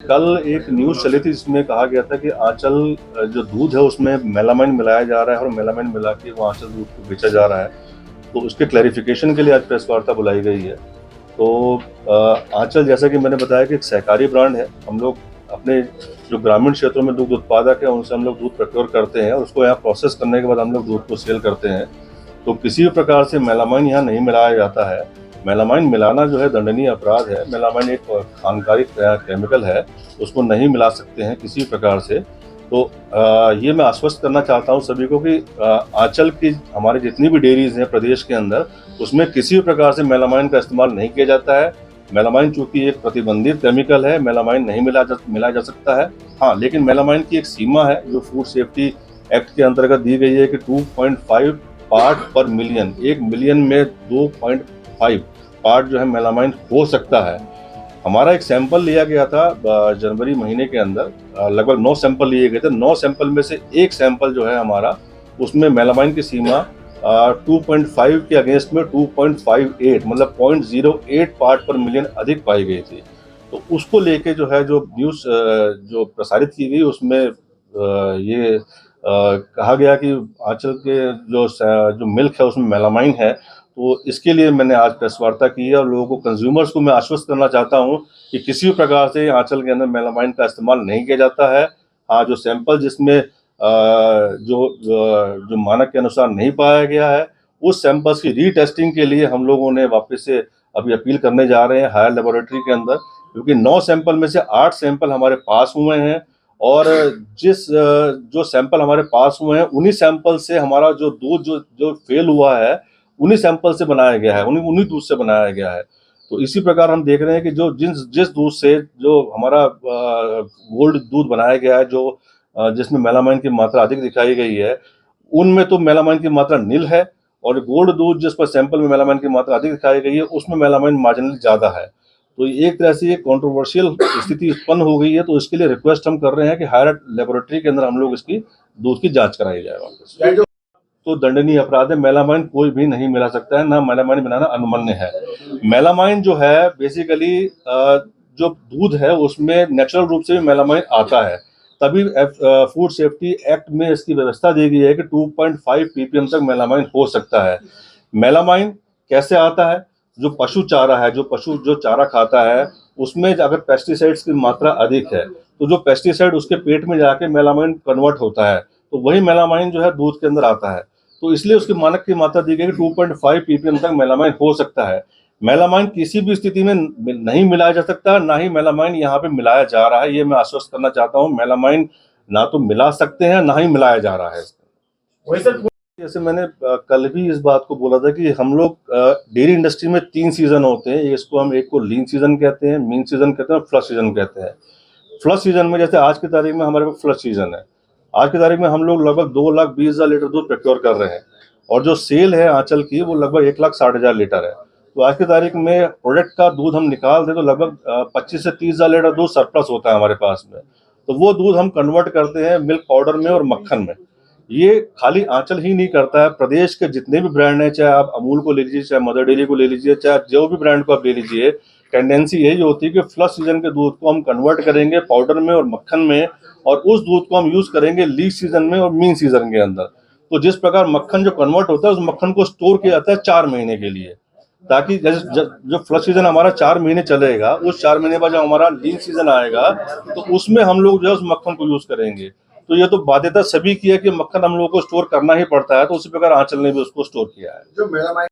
कल एक न्यूज़ चली थी जिसमें कहा गया था कि आंचल जो दूध है उसमें मेलामाइन मिलाया जा रहा है और मेलामाइन मिला के वो आंचल दूध को बेचा जा रहा है। तो उसके क्लैरिफिकेशन के लिए आज प्रेस वार्ता बुलाई गई है। तो आंचल, जैसा कि मैंने बताया, कि एक सहकारी ब्रांड है। हम लोग अपने जो ग्रामीण क्षेत्रों में दूध उत्पादक है उनसे हम लोग दूध प्रोक्योर करते हैं और उसको यहाँ प्रोसेस करने के बाद हम लोग दूध को सेल करते हैं। तो किसी भी प्रकार से मेलामाइन यहाँ नहीं मिलाया जाता है। मेलामाइन मिलाना जो है दंडनीय अपराध है। मेलामाइन एक हानिकारक केमिकल है, उसको नहीं मिला सकते हैं किसी भी प्रकार से। तो ये मैं आश्वस्त करना चाहता हूँ सभी को कि आंचल की हमारी जितनी भी डेयरीज हैं प्रदेश के अंदर, उसमें किसी भी प्रकार से मेलामाइन का इस्तेमाल नहीं किया जाता है। मेलामाइन चूंकि एक प्रतिबंधित केमिकल है, मेलामाइन नहीं मिला जा सकता है। हाँ, लेकिन मेलामाइन की एक सीमा है जो फूड सेफ्टी एक्ट के अंतर्गत दी गई है कि 2.5 पार्ट पर मिलियन, 1 मिलियन में 2.5 पार्ट जो है मेलामाइन हो सकता है। हमारा एक सैंपल लिया गया था जनवरी महीने के अंदर, लगभग 9 सैंपल लिए गए थे। 9 सैंपल में से एक सैंपल जो है हमारा, उसमें मेलामाइन की सीमा 2.5 के अगेंस्ट में 2.58 मतलब 0.08 पार्ट पर मिलियन अधिक पाई गई थी। तो उसको लेके जो है जो न्यूज़ जो प्रसारित की गई उसमें ये कहा गया कि आंचल के जो मिल्क है उसमें मेलामाइन है। तो इसके लिए मैंने आज प्रेस वार्ता की है और लोगों को, कंज्यूमर्स को मैं आश्वस्त करना चाहता हूँ कि किसी भी प्रकार से आंचल के अंदर मेलामाइन का इस्तेमाल नहीं किया जाता है। हाँ, जो सैंपल जिसमें जो मानक के अनुसार नहीं पाया गया है, उस सैंपल्स की रीटेस्टिंग के लिए हम लोगों ने वापस से अभी अपील करने जा रहे हैं हायर लेबोरेटरी के अंदर, क्योंकि 9 सैंपल में से 8 सैंपल हमारे पास हुए हैं और जो सैंपल हमारे पास हुए हैं उन्हीं सैंपल से हमारा जो दूध जो फेल हुआ है उन्हीं सैंपल से बनाया गया है, उन्हीं दूध से बनाया गया है। तो इसी प्रकार हम देख रहे हैं कि जो जिस दूध से जो हमारा गोल्ड दूध बनाया गया है, जो जिसमें मेलामाइन की मात्रा अधिक दिखाई गई है, उनमें तो मेलामाइन की मात्रा नील है, और गोल्ड दूध जिस पर सैंपल में मेलामाइन की मात्रा अधिक दिखाई गई है उसमें मेलामाइन मार्जिनली ज़्यादा है। तो एक तरह से ये कंट्रोवर्शियल स्थिति उत्पन्न हो गई है। तो इसके लिए रिक्वेस्ट हम कर रहे हैं कि हायर लेबोरेटरी के अंदर हम लोग इसकी दूध की जांच कराई जाए वापस। तो दंडनीय अपराध है। मेलामाइन कोई भी नहीं मिला सकता है, ना मेलामाइन बनाना अनुमन्य है। मेलामाइन जो है बेसिकली जो दूध है उसमें नेचुरल रूप से भी मेलामाइन आता है, तभी फूड सेफ्टी एक्ट में इसकी व्यवस्था दी गई है कि 2.5 ppm तक मेलामाइन हो सकता है। मेलामाइन कैसे आता है? जो पशु चारा है, जो पशु जो चारा खाता है, उसमें अगर पेस्टिसाइड्स की मात्रा अधिक है तो जो पेस्टिसाइड उसके पेट में जाके मेलामाइन कन्वर्ट होता है, तो वही मेलामाइन जो है दूध के अंदर आता है। तो इसलिए उसकी मानक की मात्रा दी गई कि 2.5 ppm तक मेलामाइन हो सकता है। मेलामाइन किसी भी स्थिति में नहीं मिलाया जा सकता, ना ही मेलामाइन यहाँ पे मिलाया जा रहा है। ये मैं आश्वस्त करना चाहता हूँ। मेलामाइन ना तो मिला सकते हैं, ना ही मिलाया जा रहा है। जैसे मैंने कल भी इस बात को बोला था कि हम लोग डेयरी इंडस्ट्री में 3 सीजन होते हैं। इसको हम एक को लीन सीजन कहते हैं, मीन सीजन कहते हैं और फ्लश सीजन कहते हैं। फ्लश सीजन में जैसे आज की तारीख में हमारे पास फ्लश सीजन है। आज की तारीख में हम लोग लगभग 2,20,000 लीटर दूध प्रोक्योर कर रहे हैं और जो सेल है आंचल की वो लगभग 1,60,000 लीटर है। तो आज की तारीख में प्रोडक्ट का दूध हम निकाल दें तो लगभग 25 से 30,000 लीटर दूध सरप्लस होता है हमारे पास में। तो वो दूध हम कन्वर्ट करते हैं मिल्क पाउडर में और मक्खन में। ये खाली आंचल ही नहीं करता है, प्रदेश के जितने भी ब्रांड हैं, चाहे आप अमूल को ले लीजिए, चाहे मदर डेयरी को ले लीजिए, चाहे जो भी ब्रांड को आप ले लीजिए, टेंडेंसी यही होती है कि फ्लश सीजन के दूध को हम कन्वर्ट करेंगे पाउडर में और मक्खन में, और उस दूध को हम यूज करेंगे लीन सीजन में और मीन सीजन के अंदर। तो जिस प्रकार मक्खन जो कन्वर्ट होता है उस मक्खन को स्टोर किया जाता है 4 महीने के लिए, ताकि जो फ्लश सीजन हमारा 4 महीने चलेगा, उस 4 महीने बाद जब हमारा लीन सीजन आएगा तो उसमें हम लोग जो है उस मक्खन को यूज करेंगे। तो ये तो बाध्यता सभी की है कि मक्खन हम लोगों को स्टोर करना ही पड़ता है, तो उसी प्रकार आंचल ने भी उसको स्टोर किया है। जो मेलामाइन